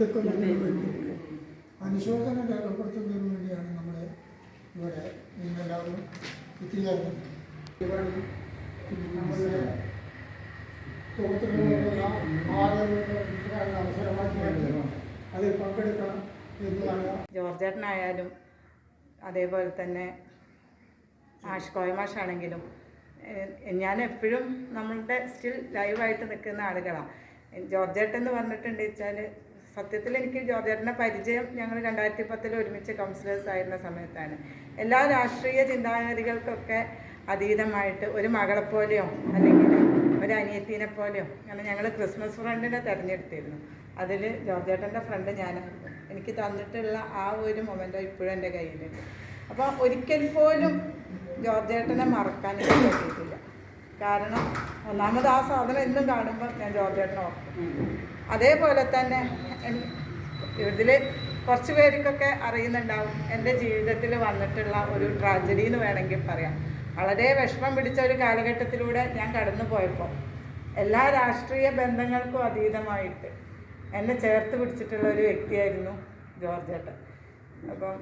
പങ്കെടുക്കുന്നതിന് വേണ്ടി അനുശോചനം രേഖപ്പെടുത്തുന്നതിന് വേണ്ടിയാണ് നമ്മൾ ഇവിടെ നിങ്ങളെല്ലാവരും എത്തിച്ചേർന്നത്. പരിപാടി നമ്മളുടെ സുഹൃത്തുക്കളുള്ള ആളുകളുടെ അവസരമാക്കി അതിൽ പങ്കെടുക്കണം എന്നതാണ്. ജോർജേട്ടനായാലും അതേപോലെ തന്നെ കോയമാഷാണെങ്കിലും ഞാൻ എപ്പോഴും നമ്മളുടെ സ്റ്റിൽ ലൈവായിട്ട് നിൽക്കുന്ന ആളുകളാണ്. ജോർജേട്ടൻ എന്ന് പറഞ്ഞിട്ടുണ്ട് വെച്ചാൽ സത്യത്തിൽ എനിക്ക് ജോർജേട്ടൻ്റെ പരിചയം ഞങ്ങൾ 2010 ഒരുമിച്ച് കൗൺസിലേഴ്സ് ആയിരുന്ന സമയത്താണ്. എല്ലാ രാഷ്ട്രീയ ചിന്താഗതികൾക്കൊക്കെ അതീതമായിട്ട് ഒരു മകളെപ്പോലെയോ അല്ലെങ്കിൽ ഒരു അനിയത്തിനെ പോലെയോ അങ്ങനെ ഞങ്ങൾ ക്രിസ്മസ് ഫ്രണ്ടിനെ തിരഞ്ഞെടുത്തിരുന്നു. അതിൽ ജോർജേട്ടൻ്റെ ഫ്രണ്ട് ഞാനായിരുന്നു. എനിക്ക് തന്നിട്ടുള്ള ആ ഒരു മൊമെൻ്റോ ഇപ്പോഴും എൻ്റെ കയ്യിലുണ്ട്. അപ്പോൾ ഒരിക്കൽ പോലും ജോർജേട്ടനെ മറക്കാൻ എനിക്ക് പറ്റിയിട്ടില്ല. കാരണം ഒന്നാമത് ആ സാധനം എന്നും കാണുമ്പോൾ ഞാൻ ജോർജേട്ടനെ ഓർക്കും. അതേപോലെ തന്നെ ഇതിൽ കുറച്ച് പേർക്കൊക്കെ അറിയുന്നുണ്ടാവും എൻ്റെ ജീവിതത്തിൽ വന്നിട്ടുള്ള ഒരു ട്രാജഡി എന്ന് വേണമെങ്കിൽ പറയാം. വളരെ വിഷമം പിടിച്ച ഒരു കാലഘട്ടത്തിലൂടെ ഞാൻ കടന്നു പോയപ്പോൾ എല്ലാ രാഷ്ട്രീയ ബന്ധങ്ങൾക്കും അതീതമായിട്ട് എന്നെ ചേർത്ത് പിടിച്ചിട്ടുള്ള ഒരു വ്യക്തിയായിരുന്നു ജോർജേട്ടൻ. അപ്പം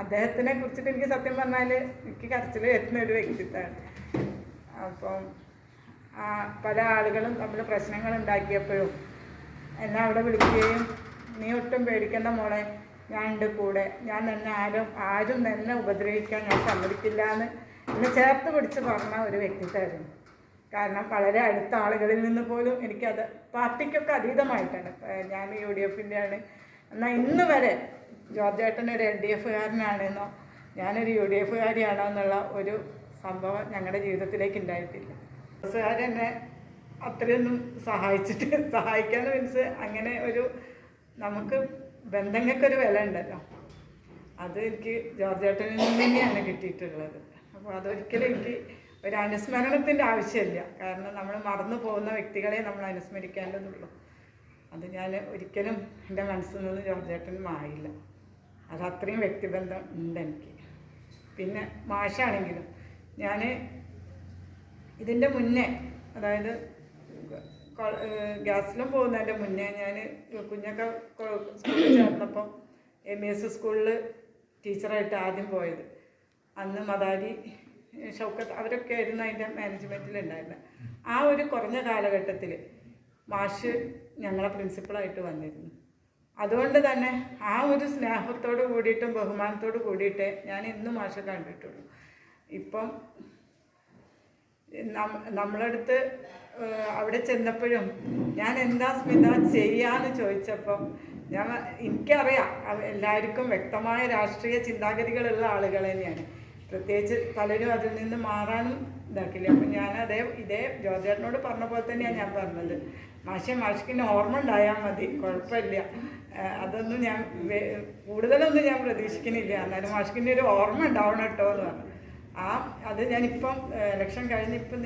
അദ്ദേഹത്തിനെ കുറിച്ചിട്ട് എനിക്ക് സത്യം പറഞ്ഞാൽ എനിക്ക് കരച്ചിൽ വരുന്ന ഒരു വ്യക്തിത്വമാണ്. അപ്പം പല ആളുകളും തമ്മിൽ പ്രശ്നങ്ങൾ ഉണ്ടാക്കിയപ്പോഴും എന്നെ അവിടെ വിളിക്കുകയും നീ ഒട്ടും പേടിക്കേണ്ട മോളെ, ഞാൻ ഉണ്ട് കൂടെ, ഞാൻ തന്നെ ആരും എന്നെ ഉപദ്രവിക്കാൻ ഞാൻ സമ്മതിക്കില്ല എന്ന് എന്നെ ചേർത്ത് പിടിച്ച് പറഞ്ഞ ഒരു വ്യക്തിത്വമായിരുന്നു. കാരണം അടുത്ത ആളുകളിൽ നിന്ന് പോലും എനിക്കത് പാർട്ടിക്കൊക്കെ അതീതമായിട്ടാണ്. ഞാൻ UDFൻ്റെ ആണ്, എന്നാൽ ഇന്ന് വരെ ജോർജേട്ടൻ ഒരു LDFകാരനാണെന്നോ ഞാനൊരു UDFകാരിയാണോ എന്നുള്ള ഒരു സംഭവം ഞങ്ങളുടെ ജീവിതത്തിലേക്ക് ഉണ്ടായിട്ടില്ല. എന്നെ അത്രയൊന്നും സഹായിക്കാൻ മീൻസ് അങ്ങനെ ഒരു നമുക്ക് ബന്ധങ്ങൾക്കൊരു വില ഉണ്ടല്ലോ, അത് എനിക്ക് ജോർജേട്ടനിൽ നിന്ന് തന്നെയാണ് കിട്ടിയിട്ടുള്ളത്. അപ്പോൾ അതൊരിക്കലും എനിക്ക് ഒരു അനുസ്മരണത്തിൻ്റെ ആവശ്യമില്ല. കാരണം നമ്മൾ മറന്നു പോകുന്ന വ്യക്തികളെ നമ്മൾ അനുസ്മരിക്കേണ്ടതുള്ളൂ. അത് ഞാൻ ഒരിക്കലും എൻ്റെ മനസ്സിൽ നിന്ന് ജോർജേട്ടൻ മാറിയില്ല. അത് അത്രയും വ്യക്തിബന്ധം ഉണ്ട് എനിക്ക്. പിന്നെ മാഷാണെങ്കിലും ഞാൻ ഇതിൻ്റെ മുന്നേ, അതായത് ഗ്യാസിലും പോകുന്നതിൻ്റെ മുന്നേ ഞാൻ കുഞ്ഞൊക്കെ സ്കൂളിൽ ചേർന്നപ്പം MES സ്കൂളിൽ ടീച്ചറായിട്ട് ആദ്യം പോയത്. അന്ന് മദാരി ഷൗക്കത്ത് അവരൊക്കെ ആയിരുന്നു അതിൻ്റെ മാനേജ്മെൻറ്റിലുണ്ടായിരുന്നത്. ആ ഒരു കുറഞ്ഞ കാലഘട്ടത്തിൽ മാഷ് ഞങ്ങളെ പ്രിൻസിപ്പളായിട്ട് വന്നിരുന്നു. അതുകൊണ്ട് തന്നെ ആ ഒരു സ്നേഹത്തോട് കൂടിയിട്ടും ബഹുമാനത്തോട് കൂടിയിട്ടേ ഞാൻ ഇന്നും മാഷെ കണ്ടിട്ടുള്ളൂ. ഇപ്പം നമ്മളടുത്ത് അവിടെ ചെന്നപ്പോഴും ഞാൻ എന്താ സ്മിത ചെയ്യാന്ന് ചോദിച്ചപ്പം എനിക്കറിയാം എല്ലാവർക്കും വ്യക്തമായ രാഷ്ട്രീയ ചിന്താഗതികളുള്ള ആളുകൾ തന്നെയാണ്. പ്രത്യേകിച്ച് പലരും അതിൽ നിന്ന് മാറാനും ഇതാക്കില്ല. അപ്പം ഞാൻ ഇതേ ജോർജേട്ടനോട് പറഞ്ഞ പോലെ തന്നെയാണ് ഞാൻ പറഞ്ഞത്. മാഷിക്കിന് ഓർമ്മ ഉണ്ടായാൽ മതി, കുഴപ്പമില്ല, അതൊന്നും ഞാൻ കൂടുതലൊന്നും ഞാൻ പ്രതീക്ഷിക്കുന്നില്ല, എന്നാലും മാഷിക്കിൻ്റെ ഒരു ഓർമ്മ ഉണ്ടാവണം കേട്ടോ എന്ന് പറഞ്ഞു. അത് ഞാനിപ്പം ഇലക്ഷൻ കഴിഞ്ഞിപ്പം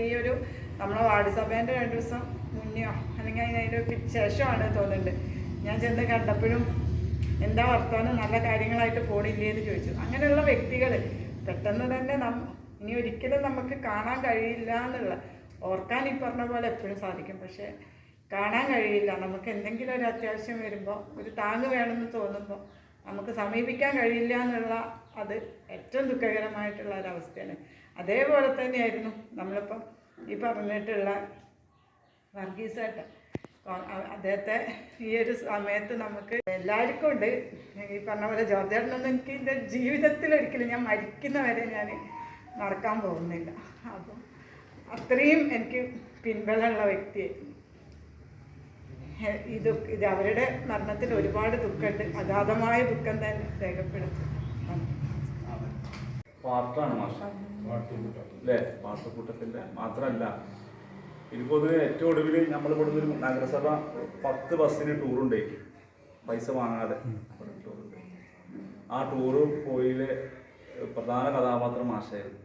ഈ ഒരു നമ്മളെ വാർഡ് സഭേൻ്റെ 2 ദിവസം മുന്നെയോ അല്ലെങ്കിൽ അതിൻ്റെ ശേഷമാണ് തോന്നുന്നുണ്ട് ഞാൻ ചെന്ന് കണ്ടപ്പോഴും എന്താ വർത്തമാനം, നല്ല കാര്യങ്ങളായിട്ട് പോണില്ലേ എന്ന് ചോദിച്ചു. അങ്ങനെയുള്ള വ്യക്തികൾ പെട്ടെന്ന് തന്നെ ഇനി ഒരിക്കലും നമുക്ക് കാണാൻ കഴിയില്ല എന്നുള്ള, ഓർക്കാൻ ഈ പറഞ്ഞ പോലെ എപ്പോഴും സാധിക്കും, പക്ഷേ കാണാൻ കഴിയില്ല. നമുക്ക് എന്തെങ്കിലും ഒരു അത്യാവശ്യം വരുമ്പോൾ ഒരു താങ്ങ് വേണമെന്ന് തോന്നുമ്പോൾ നമുക്ക് സമീപിക്കാൻ കഴിയില്ല എന്നുള്ള അത് ഏറ്റവും ദുഃഖകരമായിട്ടുള്ള ഒരവസ്ഥയാണ്. അതേപോലെ തന്നെയായിരുന്നു നമ്മളിപ്പം ഈ പറഞ്ഞിട്ടുള്ള വർഗീസായിട്ട് അദ്ദേഹത്തെ ഈ ഒരു സമയത്ത് നമുക്ക് എല്ലാവർക്കും ഉണ്ട്. ഈ പറഞ്ഞ പോലെ ജോർജേട്ടനൊന്നും എനിക്ക് എൻ്റെ ജീവിതത്തിൽ ഒരിക്കലും ഞാൻ മരിക്കുന്നവരെ ഞാൻ മറക്കാൻ പോകുന്നില്ല. അപ്പം അത്രയും എനിക്ക് പിൻബലമുള്ള വ്യക്തിയായിരുന്നു. ഇത് അവരുടെ മരണത്തിൽ ഒരുപാട് ദുഃഖമുണ്ട്, അഗാധമായ ദുഃഖം തന്നെ രേഖപ്പെടുത്തും. പാർട്ടാണ് മാഷ അല്ലേ, പാട്ടുകൂട്ടത്തിൻ്റെ മാത്രമല്ല ഇത് പൊതുവെ ഏറ്റവും ഒടുവിൽ നമ്മൾ ഇവിടുന്ന് ഒരു നഗരസഭ 10 ബസ്സിന് ടൂറുണ്ട്, പൈസ വാങ്ങാതെ ടൂറുണ്ട്. ആ ടൂറ് പോയിലെ പ്രധാന കഥാപാത്രം മാഷായിരുന്നു.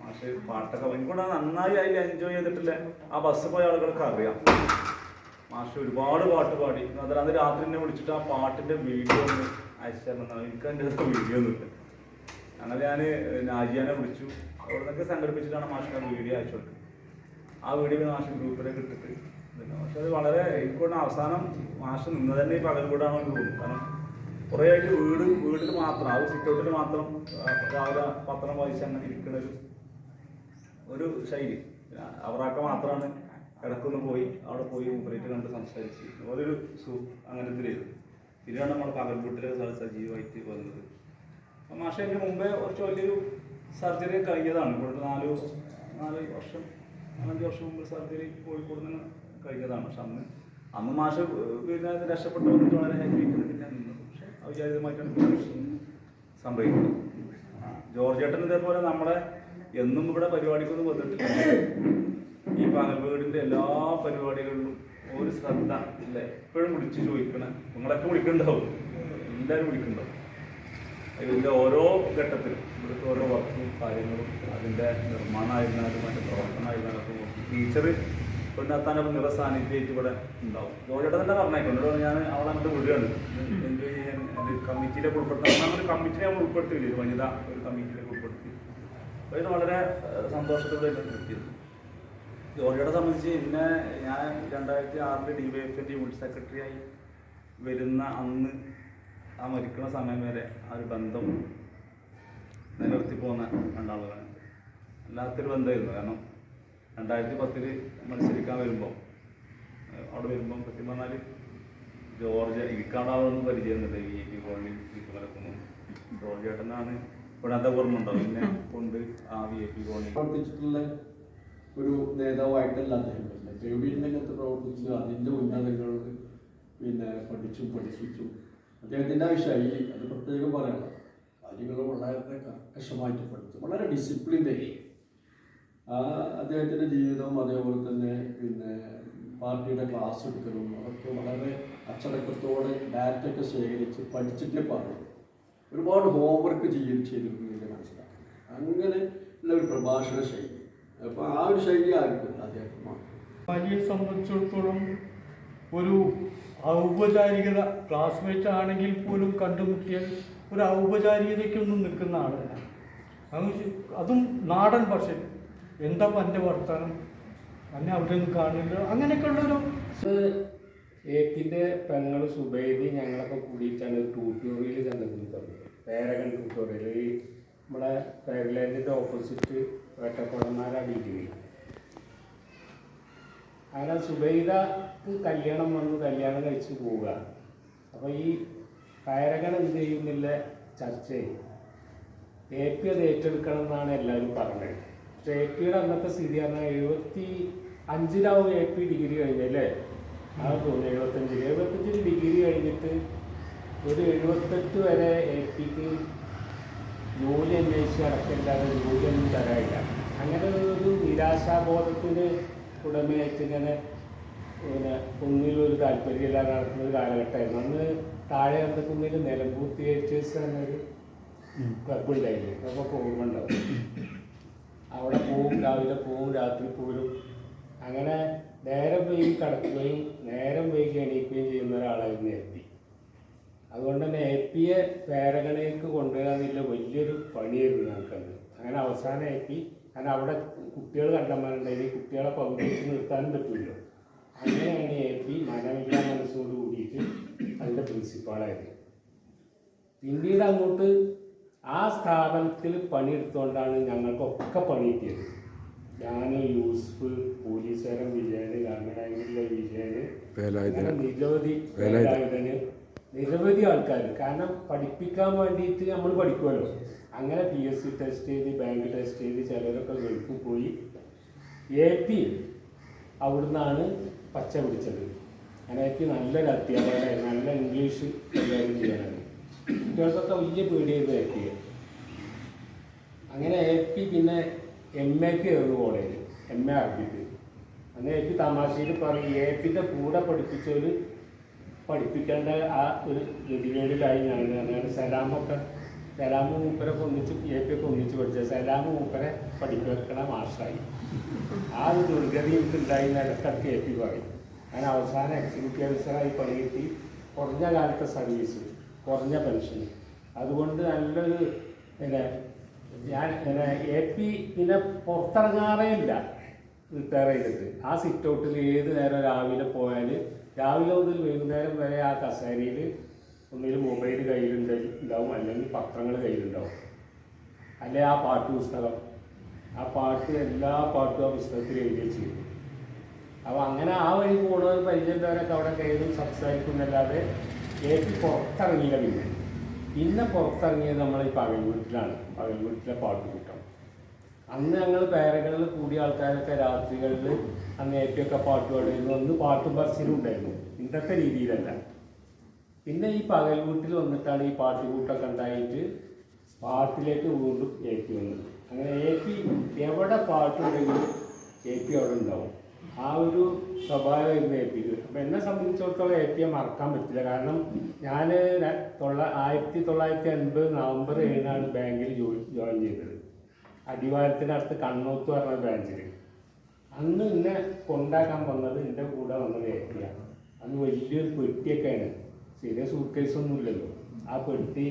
മാഷ് പാട്ടൊക്കെ എനിക്കൂടെ നന്നായി അതിൽ എൻജോയ് ചെയ്തിട്ടില്ല. ആ ബസ് പോയ ആളുകൾക്ക് അറിയാം മാഷ് ഒരുപാട് പാട്ട് പാടി. അന്ന് രാത്രി എന്നെ വിളിച്ചിട്ട് ആ പാട്ടിൻ്റെ വീഡിയോ ഒന്ന് അയച്ചു തരണം. എനിക്ക് അതിൻ്റെ വീഡിയോ ഒന്നുമില്ല. അങ്ങനെ ഞാൻ നാജിയാനെ വിളിച്ചു, അവിടെ നിന്നൊക്കെ സംഘടിപ്പിച്ചിട്ടാണ് മാഷിന് ആ വീഡിയോ അയച്ചു കൊടുത്തത്. ആ വീഡിയോ മാഷ് ഗ്രൂപ്പിലേക്ക് ഇട്ടിട്ട് പക്ഷെ അത് വളരെ എനിക്കൊണ്ട് അവസാനം മാഷ് നിന്ന് തന്നെ ഈ പകൽ വീടാണോ എന്ന് തോന്നുന്നു. കാരണം കുറേ ആയിട്ട് വീട്ടിൽ മാത്രം ആ സിറ്റൗട്ടിൽ മാത്രം രാവിലെ പത്രം വായിച്ച് അങ്ങനെ ഇരിക്കുന്ന ഒരു ശൈലി. അവരൊക്കെ മാത്രമാണ് ഇടക്കൊന്ന് പോയി അവിടെ പോയി മൂപ്പറേറ്റ് കണ്ട് സംസാരിച്ച് ഓരോരു അങ്ങനത്തിലായിരുന്നു. പിന്നെയാണ് നമ്മൾ പകൽ വീട്ടിലെ സജീവമായിട്ട് വന്നത്. അപ്പം മാഷ അതിന് മുമ്പേ കുറച്ച് വലിയൊരു സർജറി കഴിഞ്ഞതാണ്. ഇവിടെ 4 വർഷം 5 വർഷം മുമ്പ് സർജറി കോഴിക്കോട് നിന്ന് കഴിഞ്ഞതാണ്. പക്ഷെ അന്ന് മാഷ് പിന്നെ അത് രക്ഷപ്പെട്ട് വന്നിട്ട് വളരെ ഹാപ്പി ആയിട്ട് പിന്നെ നിന്നത്. പക്ഷെ അവിചാരിതമായിട്ടാണ് സംഭവിക്കുന്നത്. ജോർജ് ചേട്ടൻ ഇതേപോലെ നമ്മളെ എന്നും ഇവിടെ പരിപാടിക്കൊന്നും വന്നിട്ടില്ല. ഈ പകൽ വീടിൻ്റെ എല്ലാ പരിപാടികളിലും ഒരു ശ്രദ്ധ ഇല്ല. എപ്പോഴും വിളിച്ച് ചോദിക്കണം. നിങ്ങളൊക്കെ വിളിക്കുന്നുണ്ടാവും, എല്ലാവരും വിളിക്കുന്നുണ്ടാവും. ഇതിൻ്റെ ഓരോ ഘട്ടത്തിലും ഇവിടുത്തെ ഓരോ വർക്കും കാര്യങ്ങളും അതിൻ്റെ നിർമ്മാണമായിരുന്നാലും മറ്റേ പ്രവർത്തനമായിരുന്നാലും ഒക്കെ നോക്കി ടീച്ചർ പെണ്ണാത്താനൊക്കെ നിറ സാന്നിധ്യമായിട്ട് ഇവിടെ ഉണ്ടാവും. ജോലിയുടെ തന്നെ പറഞ്ഞേക്കുന്നുണ്ടോ, ഞാൻ അവളെ അങ്ങോട്ട് വിടുകയാണ് എൻജോയ് ചെയ്യാൻ. കമ്മിറ്റിയിലേക്ക് ഉൾപ്പെടുത്താൻ ഒരു കമ്മിറ്റിയെ നമ്മൾ ഉൾപ്പെടുത്തിയില്ല, വനിത ഒരു കമ്മിറ്റിയിലേക്ക് ഉൾപ്പെടുത്തി. അപ്പോൾ ഇത് വളരെ സന്തോഷത്തോടെ കിട്ടിയത്. ജോലിയുടെ സംബന്ധിച്ച് എന്നെ ഞാൻ 2006 DYFന്റെ യൂണിറ്റ് സെക്രട്ടറിയായി വരുന്ന അന്ന് ആ മരിക്കുന്ന സമയം വരെ ആ ഒരു ബന്ധം നിലനിർത്തി പോകുന്ന രണ്ടാളുകളാണ്. അല്ലാത്തൊരു ബന്ധമായിരുന്നു. കാരണം 2010 മത്സരിക്കാൻ വരുമ്പോൾ അവിടെ വരുമ്പം സത്യം പറഞ്ഞാൽ ജോർജ് ഇരിക്കാണ്ടാവുന്ന പരിചയമുണ്ട്. ഈ കോളനി വീട്ടുകാരൊക്കെ ജോർജ് ചേട്ടനാണ് ഇവിടെ എന്താ ഓർമ്മ ഉണ്ടാവും. പിന്നെ കൊണ്ട് ആ VIP കോളനി പ്രവർത്തിച്ചിട്ടുള്ള ഒരു നേതാവായിട്ടല്ല അദ്ദേഹം. യൂണിയൻ രംഗത്ത് പ്രവർത്തിച്ച് അതിൻ്റെ ഉന്നതങ്ങൾ പിന്നെ പഠിപ്പിച്ചു. അദ്ദേഹത്തിൻ്റെ ആ ശൈലി അത് പ്രത്യേകം പറയണം. കാര്യങ്ങൾ വളരെ കർക്കശമായിട്ട് പഠിച്ചു, വളരെ ഡിസിപ്ലിൻ്റെ. അദ്ദേഹത്തിൻ്റെ ജീവിതവും അതേപോലെ തന്നെ പിന്നെ പാർട്ടിയുടെ ക്ലാസ് എടുക്കലും അതൊക്കെ വളരെ അച്ചടക്കത്തോടെ ഡാറ്റയൊക്കെ ശേഖരിച്ച് പഠിച്ചിട്ടേ പറയും. ഒരുപാട് ഹോംവർക്ക് ചെയ്തിരുന്നില്ല മനസ്സിലാക്കി. അങ്ങനെ ഉള്ള ഒരു പ്രഭാഷണ ശൈലി. അപ്പോൾ ആ ഒരു ശൈലി ആയിരിക്കില്ല അദ്ദേഹത്തിന് മാത്രം. ഭാര്യയെ സംബന്ധിച്ചിടത്തോളം ഒരു ഔപചാരികത, ക്ലാസ്മേറ്റ് ആണെങ്കിൽ പോലും കണ്ടുമുട്ടിയാൽ ഒരു ഔപചാരികതയ്ക്കൊന്നും നിൽക്കുന്ന ആളല്ല. അതും നാടൻ ഭാഷയിൽ എന്താ പൻ്റെ വർത്താനം, എന്നെ അവിടെ ഒന്നും കാണില്ല, അങ്ങനെയൊക്കെയുള്ളൊരു. ഏക്കിൻ്റെ പെങ്ങൾ സുബൈദി ഞങ്ങളൊക്കെ കൂടിയിട്ടാണ് ട്യൂട്ടോറിയൽ ചെന്നിരുന്നത്. പേരകൻ ട്യൂട്ടോറിയൽ നമ്മുടെ ഫെയർലാൻഡിൻ്റെ ഓപ്പോസിറ്റ് വേട്ടക്കുളന്മാര ഡിഗ്രി. അങ്ങനെ സുബൈദക്ക് കല്യാണം വന്ന് കല്യാണം കഴിച്ച് പോവുക. അപ്പോൾ ഈ പേരകൻ എന്ത് ചെയ്യുന്നില്ല ചർച്ച ചെയ്യും. AP അത് ഏറ്റെടുക്കണം എന്നാണ് എല്ലാവരും പറഞ്ഞത്. പക്ഷേ APയുടെ അന്നത്തെ സ്ഥിതി പറഞ്ഞാൽ 75-ലാവും AP ഡിഗ്രി കഴിഞ്ഞല്ലേ? അത് തോന്നുന്നു 75 ഡിഗ്രി കഴിഞ്ഞിട്ട് ഒരു 78 വരെ APക്ക് ജോലി അന്വേഷിച്ച് അടക്കമില്ലാതെ ജോലിയൊന്നും തരാനില്ല. അങ്ങനെ ഒരു നിരാശാബോധത്തിന് ഉടമയായിട്ട് ഇങ്ങനെ പിന്നെ ഒന്നിലൊരു താല്പര്യമില്ലാതെ നടക്കുന്ന ഒരു കാലഘട്ടമായിരുന്നു. അന്ന് താഴെ കണ്ടക്കുന്നിൽ നിലമ്പൂർ തിയേറ്റേഴ്സ് എന്നൊരു ക്ലബുണ്ടായിരുന്നു. അപ്പോൾ ഓർമ്മ ഉണ്ടാവും. അവിടെ പോവും, രാവിലെ പോവും, രാത്രി പോരും. അങ്ങനെ നേരം വൈകി കിടക്കുകയും നേരം വൈകി എണീക്കുകയും ചെയ്യുന്ന ഒരാളായിരുന്നു AP. അതുകൊണ്ട് തന്നെ APയെ പേരകണേക്ക് കൊണ്ടുവരാന്നില്ല വലിയൊരു പണിയായിരുന്നു ഞങ്ങൾക്കത്. അങ്ങനെ അവസാനം AP, കാരണം അവിടെ കുട്ടികൾ കണ്ടമാരുണ്ടായി, കുട്ടികളെ പകുതിച്ച് നിർത്താനും പറ്റില്ലല്ലോ. അങ്ങനെയാണ് AP മനമില്ലാ മനസ്സോട് കൂടിയിട്ട് അതിൻ്റെ പ്രിൻസിപ്പാളായത്. പിന്നീട് അങ്ങോട്ട് ആ സ്ഥാപനത്തിൽ പണിയെടുത്തുകൊണ്ടാണ് ഞങ്ങൾക്കൊക്കെ പണി കിട്ടിയത്. ഞാൻ, യൂസഫ്, പോലീസുകാരൻ വിജയന്, ഗവൺമെൻറ് വിജയന്, നിരവധി ആൾക്കാർ. കാരണം പഠിപ്പിക്കാൻ വേണ്ടിയിട്ട് നമ്മൾ പഠിക്കുമല്ലോ. അങ്ങനെ PSC ടെസ്റ്റ് ചെയ്ത്, ബാങ്ക് ടെസ്റ്റ് ചെയ്ത്, ചിലരൊക്കെ ഗൾഫിൽ പോയി. AP അവിടുന്നാണ് പച്ച പിടിച്ചത്. അങ്ങനെ AP നല്ലൊരു അധ്യാപകനായി, നല്ല ഇംഗ്ലീഷ് കൈകാര്യം ചെയ്യാനാണ്. കുട്ടികൾക്കൊക്കെ വലിയ പേടിയായിരുന്നു AP. അങ്ങനെ AP പിന്നെ MAക്ക് കയറുന്നു കോളേജ്, MA അറബിക്ക്. അന്ന് AP തമാശയിൽ പറയും, APൻ്റെ കൂടെ പഠിപ്പിച്ചവർ പഠിപ്പിക്കേണ്ട ആ ഒരു ഗതികേടിലായി ഞാൻ. അങ്ങനെ സലാമ് മൂപ്പരൊക്കെ ഒന്നിച്ച് AP ഒക്കെ ഒന്നിച്ച് പഠിച്ചത്. സലാമ് മൂപ്പരെ പഠിപ്പിക്കണ മാഷായി. ആ ഒരു ദുർഗതി എനിക്ക് ഉണ്ടായിരുന്ന ഇടയ്ക്കൊക്കെ AP പറയും. അങ്ങനെ അവസാനം എക്സിക്യൂട്ടീവ് ഓഫീസറായി പണി കിട്ടി. കുറഞ്ഞ കാലത്തെ സർവീസ്, കുറഞ്ഞ പെൻഷൻ. അതുകൊണ്ട് നല്ലൊരു പിന്നെ ഞാൻ AP പിന്നെ പുറത്തിറങ്ങാറേ ഇല്ല. റിട്ടയർ ചെയ്തിട്ട് ആ സിറ്റ് ഔട്ടിൽ ഏത് നേരം രാവിലെ പോയാൽ രാവിലെ മുതൽ വൈകുന്നേരം വരെ ആ കസേരയിൽ ഒന്നുകിൽ മൊബൈൽ കയ്യിലുണ്ടാവും, അല്ലെങ്കിൽ പത്രങ്ങൾ കയ്യിലുണ്ടാവും, അല്ലെങ്കിൽ ആ പാട്ട് പുസ്തകം, ആ പാട്ട് എല്ലാ പാട്ടും ആ പുസ്തകത്തിൽ എഴുതി വെച്ചിരുന്നു. അപ്പോൾ അങ്ങനെ ആ വഴി പോകുന്നവർ പരിചയമുള്ളവരൊക്കെ അവിടെ കയറും സംസാരിക്കുന്നല്ലാതെ ഏറ്റി പുറത്തിറങ്ങിയില്ല. പിന്നെ പുറത്തിറങ്ങിയത് നമ്മൾ ഈ പകൽ വീട്ടിലാണ്, പകൽ വീട്ടിലെ പാട്ടുകൂട്ടം. അന്ന് ഞങ്ങൾ പേരകളിൽ കൂടിയ ആൾക്കാരൊക്കെ രാത്രികളിൽ അന്ന് ഏറ്റിയൊക്കെ പാട്ട് പാടുമായിരുന്നു. അന്ന് പാട്ടും പറച്ചിലും ഉണ്ടായിരുന്നു, ഇന്നത്തെ രീതിയിലല്ല. പിന്നെ ഈ പകൽ വീട്ടിൽ വന്നിട്ടാണ് ഈ പാട്ടുകൂട്ടൊക്കെ ഉണ്ടായിട്ട് പാട്ടിലേക്ക് വീണ്ടും ഏറ്റി വന്നത്. അങ്ങനെ ഏറ്റി എവിടെ പാട്ടുണ്ടെങ്കിലും ഏറ്റി അവിടെ ഉണ്ടാവും. ആ ഒരു സ്വഭാവമായിരുന്നു ഏപ്പിക്ക്. അപ്പം എന്നെ സംബന്ധിച്ചിടത്തോളം ഏപ്പിയെ മറക്കാൻ പറ്റില്ല. കാരണം ഞാൻ 1980 നവംബർ 7 ബാങ്കിൽ ജോയിൻ ചെയ്തത്. അടിവാരത്തിനടുത്ത് കണ്ണൂത്ത് പറഞ്ഞ ബ്രാഞ്ചിൽ. അന്ന് എന്നെ കൊണ്ടാക്കാൻ വന്നത് എൻ്റെ കൂടെ വന്നത് ഏപ്പിയാണ്. അന്ന് വലിയൊരു പെട്ടിയൊക്കെയാണ്, ചെറിയ സൂട്ട്കേസൊന്നും ഇല്ലല്ലോ. ആ പെട്ടി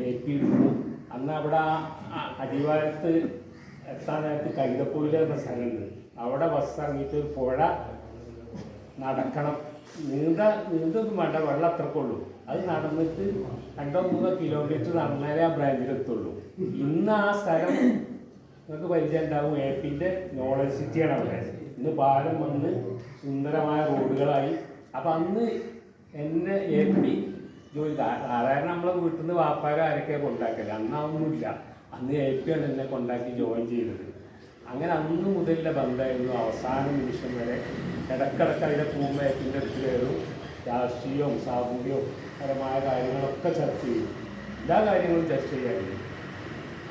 ഏറ്റി ഇടുന്നു. അന്ന് അവിടെ ആ അടിവാരത്ത് എത്താനായിട്ട് കൈതപ്പൊയിൽ എന്ന സ്ഥലമുണ്ട്. അവിടെ ബസ് ഇറങ്ങിയിട്ട് ഒരു പുഴ നടക്കണം. നീന്തൊന്നും വേണ്ട, വെള്ളം അത്രക്കുള്ളൂ. അത് നടന്നിട്ട് 2-3 കിലോമീറ്റർ നടന്നാലേ ആ ബ്രാഞ്ചിലെത്തുള്ളൂ. ഇന്ന് ആ സ്ഥലം നിങ്ങൾക്ക് പരിചയം ഉണ്ടാവും. ഏപ്പിൻ്റെ നോളജ് സിറ്റിയാണ് അവിടെ. ഇന്ന് പാലം വന്ന് സുന്ദരമായ റോഡുകളായി. അപ്പം അന്ന് എന്നെ ഏപ്പി ജോലി സാധാരണ നമ്മളെ വീട്ടിൽ നിന്ന് വാപ്പാരോ ആരൊക്കെയാണ് കൊണ്ടാക്കല്. അന്ന് അതൊന്നുമില്ല. അന്ന് ഏപ്പിയാണ് എന്നെ കൊണ്ടാക്കി ജോയിൻ ചെയ്തത്. അങ്ങനെ അന്ന് മുതലുള്ള ബന്ധമായിരുന്നു. അവസാന നിമിഷം വരെ ഇടക്കിടക്ക് അതിൻ്റെ പോകുമ്പോൾ ഏപ്പിൻ്റെ അടുത്ത് കയറും. രാഷ്ട്രീയവും സാമൂഹികവും പരമായ കാര്യങ്ങളൊക്കെ ചർച്ച ചെയ്യും. എല്ലാ കാര്യങ്ങളും ചർച്ച ചെയ്യാറുണ്ട്.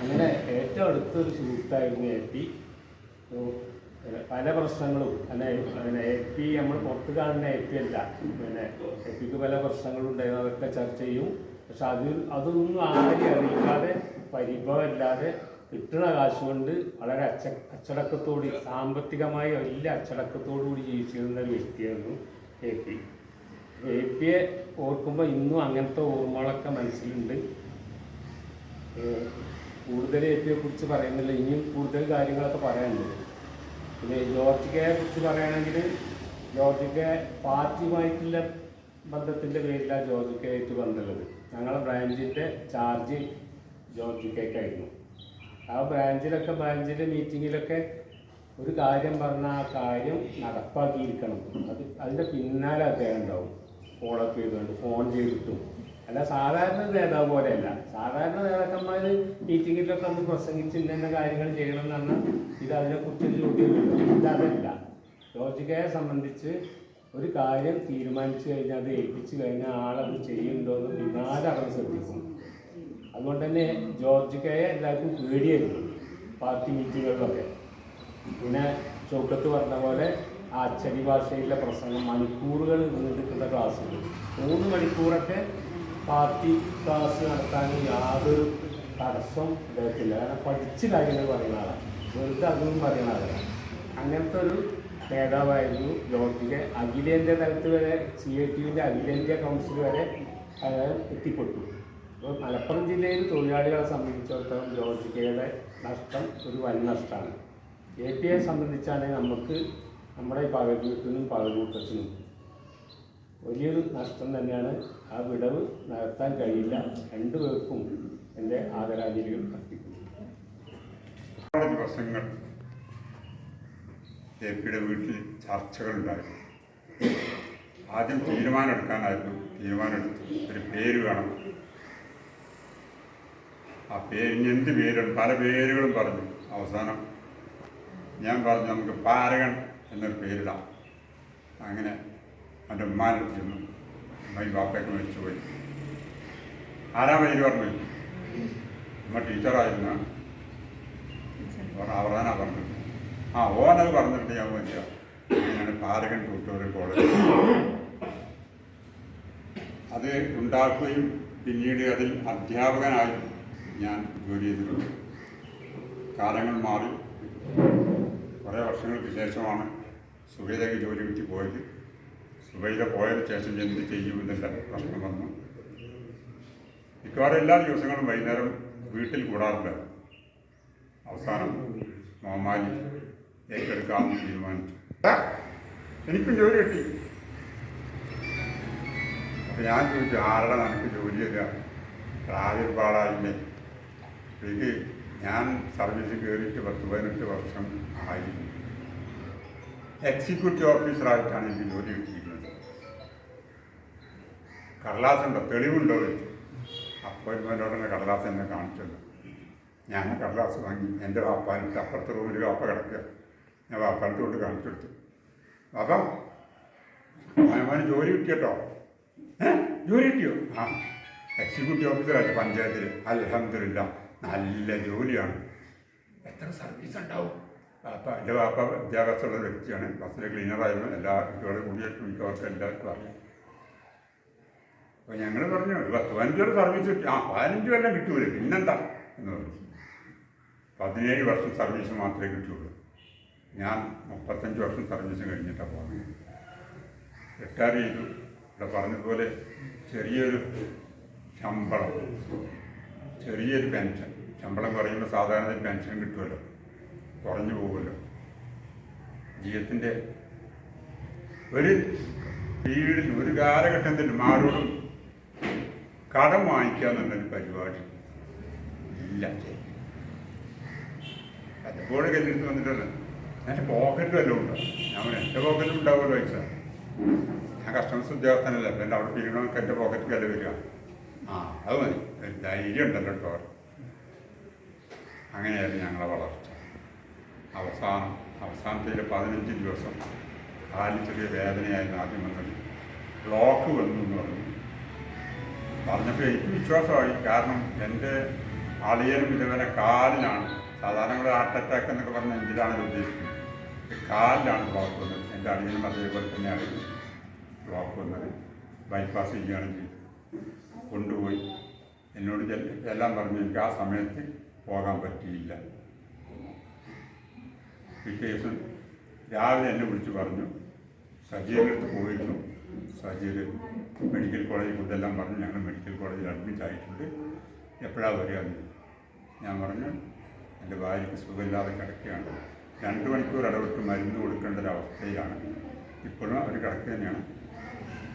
അങ്ങനെ ഏറ്റവും അടുത്തൊരു സുഹൃത്തായിരുന്നു ഏപ്പി. പല പ്രശ്നങ്ങളും ഏപ്പി നമ്മൾ പുറത്ത് കാണുന്ന ഏപ്പി അല്ല. ഏപ്പിക്ക് പല പ്രശ്നങ്ങളും ഉണ്ടായിരുന്നു, അതൊക്കെ ചർച്ച ചെയ്യും. പക്ഷെ അതൊന്നും ആരെയും അറിയിക്കാതെ പരിഭവമില്ലാതെ കിട്ടുന്ന കാശ് കൊണ്ട് വളരെ അച്ചടക്കത്തോട്, സാമ്പത്തികമായി വലിയ അച്ചടക്കത്തോടുകൂടി ജീവിച്ചിരുന്ന ഒരു വ്യക്തിയായിരുന്നു ഏപ്പി. ഏപ്പിയെ ഓർക്കുമ്പോൾ ഇന്നും അങ്ങനത്തെ ഓർമ്മകളൊക്കെ മനസ്സിലുണ്ട്. കൂടുതൽ ഏപ്പിയെ കുറിച്ച് പറയുന്നില്ല, ഇനിയും കൂടുതൽ കാര്യങ്ങളൊക്കെ പറയാനുണ്ട്. പിന്നെ ജോർജിക്കയെ കുറിച്ച് പറയുകയാണെങ്കിൽ ജോർജിക്ക പാർട്ടിയുമായിട്ടുള്ള ബന്ധത്തിൻ്റെ പേരിലാണ് ജോർജിക്കയായിട്ട് ബന്ധമുള്ളത്. ഞങ്ങളുടെ ബ്രാഞ്ചിൻ്റെ ചാർജ് ജോർജിക്കയ്ക്കായിരുന്നു. ആ ബ്രാഞ്ചിലെ മീറ്റിങ്ങിലൊക്കെ ഒരു കാര്യം പറഞ്ഞാൽ ആ കാര്യം നടപ്പാക്കിയിരിക്കണം. അതിൻ്റെ പിന്നാലെ അദ്ദേഹം ഉണ്ടാവും, ഫോളോഅപ്പ് ചെയ്തുകൊണ്ട്, ഫോൺ ചെയ്തിട്ടും. അല്ല സാധാരണ നേതാവ് പോലെയല്ല. സാധാരണ നേതാക്കന്മാർ മീറ്റിങ്ങിലൊക്കെ ഒന്ന് പ്രസംഗിച്ച് ഇന്ന കാര്യങ്ങൾ ചെയ്യണം എന്ന് പറഞ്ഞാൽ ഇത് അതിനെക്കുറിച്ചൊരു ചോദ്യമില്ല. ഇതല്ല. ജോർജിക്കയെ സംബന്ധിച്ച് ഒരു കാര്യം തീരുമാനിച്ചു കഴിഞ്ഞാൽ അത് ഏൽപ്പിച്ചു കഴിഞ്ഞാൽ ആളത് ചെയ്യുന്നുണ്ടോ എന്ന് പിന്നാലെ അവർ ശ്രദ്ധിക്കും. അതുകൊണ്ട് തന്നെ ജോർജിക്കയെ എല്ലാവർക്കും പേടിയായിരുന്നു പാർട്ടി മീറ്റിങ്ങുകളിലൊക്കെ. പിന്നെ ചൗക്കത്ത് പറഞ്ഞ പോലെ ആ അച്ചടി ഭാഷയിലെ പ്രസംഗം മണിക്കൂറുകൾ നീണ്ടിട്ടുള്ള ക്ലാസ്സുകൾ, 3 മണിക്കൂറൊക്കെ പാർട്ടി ക്ലാസ് നടത്താൻ യാതൊരു തടസ്സം ഇടത്തില്ല. കാരണം പഠിച്ച് കാര്യങ്ങൾ പറയുന്ന ആളാണ്, വെറുതെ അതൊന്നും പറയുന്ന ആളാണ്. അങ്ങനത്തെ ഒരു നേതാവായിരുന്നു ജോർജിക്ക. അഖിലേന്ത്യാ തലത്തിൽ വരെ CITUവിൻ്റെ അഖിലേന്ത്യാ കൗൺസിൽ വരെ എത്തിപ്പെട്ടു. അപ്പോൾ മലപ്പുറം ജില്ലയിൽ തൊഴിലാളികളെ സംബന്ധിച്ചിടത്തോളം ജോർജിക്കയുടെ നഷ്ടം ഒരു വൻ നഷ്ടമാണ്. APയെ സംബന്ധിച്ചാണെങ്കിൽ നമുക്ക് നമ്മുടെ ഈ പകൽക്കൂട്ടത്തിനും പകൽക്കൂട്ടത്തിനും വലിയൊരു നഷ്ടം തന്നെയാണ്. ആ വിടവ് നടത്താൻ കഴിയില്ല. രണ്ടുപേർക്കും എൻ്റെ ആദരാഞ്ജലികൾ അർപ്പിക്കുന്നു. ദിവസങ്ങൾ APയുടെ വീട്ടിൽ ചർച്ചകളുണ്ടായിരുന്നു. ആദ്യം തീരുമാനമെടുത്തു. ഒരു പേര് വേണം. ആ പേരിന് എന്ത് പേരാണ്, പല പേരുകളും പറഞ്ഞു. അവസാനം ഞാൻ പറഞ്ഞു നമുക്ക് പാരകൻ എന്നൊരു പേരിടാം. അങ്ങനെ എൻ്റെ ഉമ്മാനെടുത്തിരുന്നു. ഉമ്മയും ബാപ്പയൊക്കെ മരിച്ചു പോയി. ആരാ പേര് പറഞ്ഞു? ഉമ്മ ടീച്ചറായിരുന്നു. അവറാനാ പറഞ്ഞത്. ഓനത് പറഞ്ഞിട്ട് ഞാൻ പറ്റില്ല. അങ്ങനെയാണ് പാരകൻ ട്യൂട്ടോറിയൽ കോളേജ് അത് ഉണ്ടാക്കുകയും പിന്നീട് അതിൽ അധ്യാപകനായി ഞാൻ ജോലി ചെയ്തിട്ടുണ്ട്. കാലങ്ങൾ മാറി കുറേ വർഷങ്ങൾക്ക് ശേഷമാണ് സുബൈദയ്ക്ക് ജോലി കിട്ടി പോയത്. സുബൈദ പോയതിന് ശേഷം എന്ത് ചെയ്യുമെന്നുള്ള പ്രശ്നം വന്നു. മിക്കവാറും എല്ലാ ദിവസങ്ങളും വൈകുന്നേരം വീട്ടിൽ കൂടാറില്ല. അവസാനം മോമാലി ഏറ്റെടുക്കാമെന്ന് തീരുമാനിച്ചു. എനിക്കും ജോലി കിട്ടി. അപ്പം ഞാൻ ചോദിച്ചു, ആരുടെ നിനക്ക് ജോലി തരിക? പ്രായപാടായില്ലേ? എനിക്ക് ഞാൻ സർവീസിൽ കയറിയിട്ട് 10-18 വർഷം ആയിരുന്നു. എക്സിക്യൂട്ടീവ് ഓഫീസറായിട്ടാണ് എനിക്ക് ജോലി കിട്ടിയിരിക്കുന്നത്. കടലാസുണ്ടോ, തെളിവുണ്ടോ വെച്ചു. അപ്പോയിൻമെൻറ്റോടെ കടലാസ് എന്നെ കാണിച്ചത്. ഞാൻ കടലാസ് വാങ്ങി എൻ്റെ വാപ്പാനിട്ട് അപ്പുറത്തെ റൂമിൽ വാപ്പ കിടക്കുക. ഞാൻ വാപ്പാനത്ത് കൊണ്ട് കാണിച്ചു കൊടുത്തു. വാപ്പ മോനെ ജോലി കിട്ടിയട്ടോ. ജോലി കിട്ടിയോ? ആ, എക്സിക്യൂട്ടീവ് ഓഫീസറായിട്ട് പഞ്ചായത്തിൽ. അൽഹംദുലില്ലാ, നല്ല ജോലിയാണ്. എത്ര സർവീസ് ഉണ്ടാവും? വാപ്പ എൻ്റെ വാപ്പ വിദ്യാഭ്യാസമുള്ള വ്യക്തിയാണ്. ബസ്സിലെ ക്ലീനറായിരുന്നു. എല്ലാ കുട്ടികളെ കൂടിയിട്ട് മിക്കവർക്ക് എല്ലാവർക്കും അറിയാം. അപ്പോൾ ഞങ്ങൾ പറഞ്ഞു, ഒരു 10-15 സർവീസ് കിട്ടി. 15 കൊല്ലം കിട്ടൂലേ, പിന്നെന്താ എന്ന് പറഞ്ഞു. 17 വർഷം സർവീസ് മാത്രമേ കിട്ടുള്ളൂ. ഞാൻ 35 വർഷം സർവീസ് കഴിഞ്ഞിട്ടാണ് പോകുന്നത്. റിട്ടയർ ചെയ്തു. ഇവിടെ പറഞ്ഞതുപോലെ ചെറിയൊരു ശമ്പളം, ചെറിയൊരു പെൻഷൻ. ശമ്പളം കുറയുമ്പോൾ സാധാരണ പെൻഷൻ കിട്ടുമല്ലോ, കുറഞ്ഞു പോകുമല്ലോ. ജീവിതത്തിൻ്റെ ഒരു പീരീഡിൽ, ഒരു കാലഘട്ടത്തിൽ ആരോടും കടം വാങ്ങിക്കുക എന്നുള്ളൊരു പരിപാടി ഇല്ല. പലപ്പോഴും കല്ലെടുത്ത് വന്നിട്ടല്ലോ എൻ്റെ പോക്കറ്റ് വല്ലതും ഉണ്ടോ? ഞാൻ എൻ്റെ പോക്കറ്റിൽ ഉണ്ടാവുമല്ലോ പൈസ. ഞാൻ കസ്റ്റമേഴ്സ് ഉദ്യോഗസ്ഥനല്ല. എൻ്റെ അവിടെ പിരിയണമൊക്കെ എൻ്റെ പോക്കറ്റ് വില വരിക. അത് മതി, ധൈര്യം ഉണ്ടല്ലോ കേട്ടോ. അങ്ങനെയായിരുന്നു ഞങ്ങളെ വളർച്ച. അവസാനത്തെ 15 ദിവസം കാലിൽ ചെറിയ വേദനയായിരുന്നു ആദ്യം വന്നത്. ബ്ലോക്ക് വന്നു എന്ന് പറഞ്ഞപ്പോൾ എനിക്ക് വിശ്വാസമായി. കാരണം എൻ്റെ അളിയനും ഇതുവരെ കാലിലാണ്. സാധാരണ ഹാർട്ട് അറ്റാക്ക് എന്നൊക്കെ പറഞ്ഞ നെഞ്ചിലാണ് ഉദ്ദേശിക്കുന്നത്. കാലിലാണ് ബ്ലോക്ക് വന്നത്. എൻ്റെ അളിയനും അതേപോലെ തന്നെയാണ് ബ്ലോക്ക് വന്നത്. ബൈപ്പാസ് ചെയ്യുകയാണ് ചെയ്തത്. കൊണ്ടുപോയി എന്നോട് എല്ലാം പറഞ്ഞു. എനിക്ക് ആ സമയത്ത് പോകാൻ പറ്റിയില്ല. പിറ്റേ ദിവസം രാവിലെ എന്നെ വിളിച്ച് പറഞ്ഞു, സജീറിനടുത്ത് പോയിരുന്നു. സജീർ മെഡിക്കൽ കോളേജിൽ ഇതെല്ലാം പറഞ്ഞു. ഞങ്ങൾ മെഡിക്കൽ കോളേജിൽ അഡ്മിറ്റ് ആയിട്ടുണ്ട്, എപ്പോഴാണ് വരിക? ഞാൻ പറഞ്ഞു, എൻ്റെ ഭാര്യയ്ക്ക് സുഖമില്ലാതെ കിടക്കുകയാണ്. 2 മണിക്കൂർ ഇടവിട്ട് മരുന്ന് കൊടുക്കേണ്ട ഒരവസ്ഥയിലാണ്. ഇപ്പോഴും അവർ കിടക്കുക തന്നെയാണ്.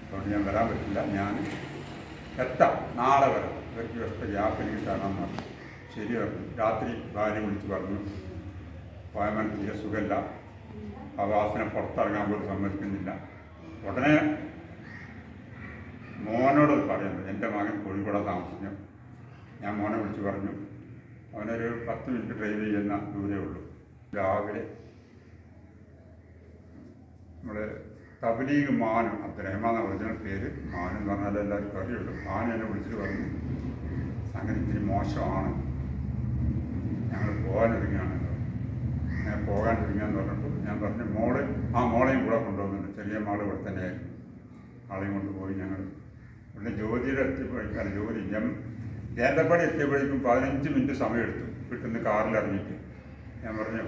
അതുകൊണ്ട് ഞാൻ വരാൻ പറ്റില്ല. ഞാൻ എത്താം, നാളെ വരാം. ഒരു ദിവസത്തെ ഗ്യാപ്പ് എനിക്ക് തരാമെന്ന് പറഞ്ഞു. ശരി പറഞ്ഞു. രാത്രി ഭാര്യ വിളിച്ച് പറഞ്ഞു, പോയമാൻ തീരെ സുഖമില്ല, വാസന പുറത്തിറങ്ങാൻ പോലും സമ്മതിക്കുന്നില്ല. ഉടനെ മോനോട് പറയുന്നത്, എൻ്റെ മകൻ കോഴിക്കോട് താമസിക്കും. ഞാൻ മോനെ വിളിച്ച് പറഞ്ഞു. അവനൊരു 10 മിനിറ്റ് ഡ്രൈവ് ചെയ്യുന്ന ദൂരേ ഉള്ളൂ. രാവിലെ നമ്മുടെ തബ്ലീഗ് മാനു, അബ്ദുറഹ്മാൻ ഒറിജിനൽ പേര്, മാനു എന്ന് പറഞ്ഞാൽ എല്ലാവർക്കും അറിയുള്ളൂ. മാനു എന്നെ വിളിച്ചിട്ട് പറഞ്ഞു, സംഗതി ഇത്തിരി മോശമാണ്, ഞങ്ങൾ പോകാനൊരുങ്ങുകയാണെന്ന് പറഞ്ഞു. ഞാൻ പോകാനൊരുങ്ങുകയെന്ന് പറഞ്ഞപ്പോൾ ഞാൻ പറഞ്ഞു, മോളെയും കൂടെ കൊണ്ടുവന്നുണ്ട്. ചെറിയ മാൾ ഇവിടെ തന്നെയായിരുന്നു. ആളെയും കൊണ്ടുപോയി. ഞങ്ങൾ പിന്നെ ജ്യോതിയുടെ എത്തിയപ്പോഴേക്കാണ് ജോലി കേന്ദ്രപ്പടി എത്തിയപ്പോഴേക്കും 15 മിനിറ്റ് സമയമെടുത്തു. വീട്ടിൽ കാറിൽ ഇറങ്ങിയിട്ട് ഞാൻ പറഞ്ഞു,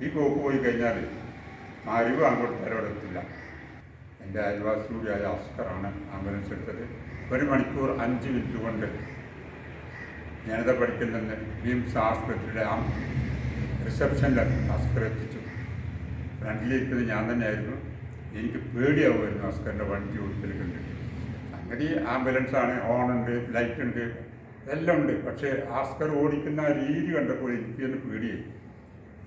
ഈ പോക്ക് പോയി കഴിഞ്ഞാൽ അറിവ് അങ്ങോട്ട് തരോടെ എത്തില്ല. എൻ്റെ അയൽവാസി കൂടിയായ അസ്കറാണ് ആംബുലൻസ് എടുത്തത്. 1 മണിക്കൂർ 5 മിനിറ്റ് കൊണ്ട് ഞാനിത് പഠിക്കുന്ന വിംസ് ആസ്പത്രിയുടെ റിസപ്ഷനിൽ അസ്കർ എത്തിച്ചു. ഫ്രണ്ടിലിരിക്കുന്നത് ഞാൻ തന്നെയായിരുന്നു. എനിക്ക് പേടിയാവുമായിരുന്നു അസ്കറിൻ്റെ വണ്ടി ഒരിക്കൽ കണ്ടിട്ട്. അങ്ങനെ ആംബുലൻസാണ്, ഹോണുണ്ട്, ലൈറ്റുണ്ട്, എല്ലാം ഉണ്ട്. പക്ഷേ ആസ്കർ ഓടിക്കുന്ന രീതി കണ്ടപ്പോൾ എനിക്കൊന്ന് പേടിയായി.